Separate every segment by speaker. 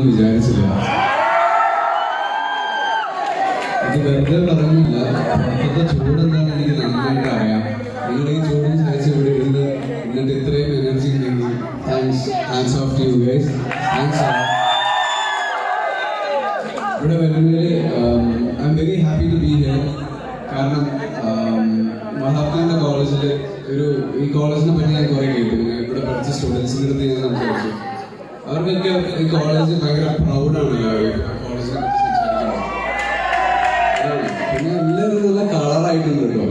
Speaker 1: വിചാരിച്ചില്ല. ഇത് വെറുതെ പറയുന്നില്ല, പുറത്തത്തെ ചൂട് എന്താണെന്ന് എനിക്ക് നന്നായിട്ട് അറിയാം. നിങ്ങളുടെ ഈ ചൂടും സഹിച്ച് ഇവിടെ ഇരുന്ന് എന്നിട്ട് ഇത്രയും എനർജി ഉണ്ടെങ്കിൽ hands off to you guys. ഇവിടെ വരുന്നതിൽ I am very happy to be here. കാരണം മഹാത്മാന്റെ കോളേജിൽ ഈ കോളേജിനെ പറ്റി ഞാൻ കുറെ കേട്ടു. ഇവിടെ പഠിച്ച സ്റ്റുഡൻസിൻ്റെ അടുത്ത് ഞാൻ സംസാരിച്ചു. അവർക്കൊക്കെ ഈ കോളേജ് ഭയങ്കര പ്രൗഡാണ്. കോളേജിനെ പറ്റി സംസാരിക്കുന്നത് പിന്നെ എല്ലാവരും നല്ല കളറായിട്ടുണ്ട് കേട്ടോ.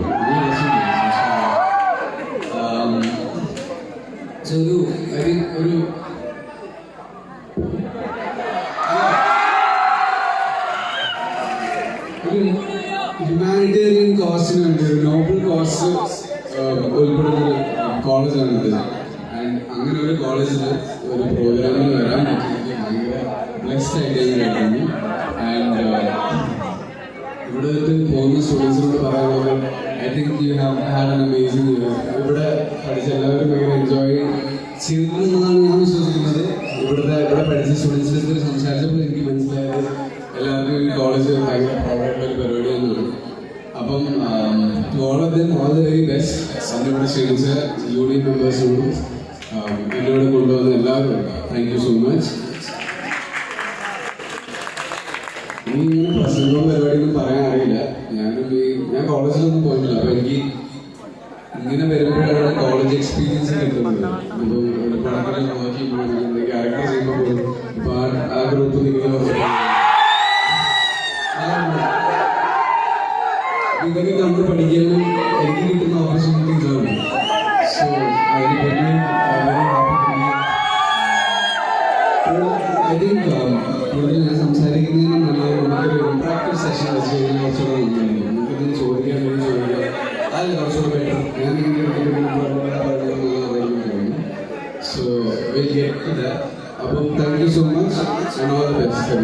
Speaker 1: ഒരു ഹ്യൂമാനിറ്റേറിയൻ കോസിന് വേണ്ടി ഒരു നോബൽ കോസ് ഉൾപ്പെടുന്ന കോളേജാണ് ഇത്. ആൻഡ് അങ്ങനെ ഒരു കോളേജിൽ ഒരു പ്രോഗ്രാമിന് വരാൻ പറ്റിയിട്ട് ഭയങ്കര ബ്ലെസ്ഡ് ആയിട്ട് ഞാൻ കേൾക്കുന്നു. ആൻഡ് ഇവിടെ പോകുന്ന സ്റ്റുഡൻസിനോട് പറയാനുള്ളത്, I think you have had an amazing year. ഇവിടെ പഠിച്ച എല്ലാവരും ഭയങ്കര എൻജോയ് ചെയ്യുന്നതാണ് ഞാൻ വിശ്വസിക്കുന്നത്. ഇവിടെ പഠിച്ച സ്റ്റുഡൻസിനെ കുറിച്ച് സംസാരിച്ചപ്പോൾ എനിക്ക് മനസ്സിലായത് എല്ലാവർക്കും ഈ കോളേജ് ഭയങ്കര പ്രൗഡായിട്ടുള്ള ഒരു പരിപാടി തന്നെയാണ്. അപ്പം to all of them all the very best. അന്ന് ഇവിടെ ക്ഷണിച്ച യൂണിയൻ മെമ്പേഴ്സിനോടും എന്നോട് കൊണ്ടുവന്ന എല്ലാവരും താങ്ക് യു സോ മച്ച്. ഇനി ഇങ്ങനെ പ്രസംഗവും പരിപാടിയൊന്നും പറയാൻ അറിയില്ല. ഞാൻ കോളേജിലൊന്നും പോയിട്ടില്ല. അപ്പം എനിക്ക് ഇങ്ങനെ വരുമ്പോഴാണ് കോളേജ് എക്സ്പീരിയൻസ് കിട്ടുന്നത്. ഇപ്പം ഒരു പടത്തിൽ നോക്കി ക്യാരക്ടർ ചെയ്യുമ്പോൾ പോലും ഇപ്പം ആ ഗ്രൂപ്പ് നിൽക്കുന്ന ഇതൊക്കെ കണ്ട് പഠിക്കാനും എനിക്ക് കിട്ടുന്ന ഓപ്പർച്യൂണിറ്റീസ് ആണ്. സോ അതിന് പറ്റി ഐ തിങ്ക് കൂടുതൽ ഞാൻ സംസാരിക്കുന്നതിനും നല്ലത് നമുക്കൊരു ഇൻട്രാക്റ്റീവ് സെഷൻ വെച്ച് കഴിഞ്ഞാൽ കുറച്ചുകൂടെ നന്നായിരിക്കും. നമുക്കിതിന് ചോദിക്കാൻ വേണ്ടി ചോദിക്കാം, അതല്ല കുറച്ചുകൂടെ ബെറ്റർ. ഞാൻ so will get to that. അപ്പം thank you so much and all the best.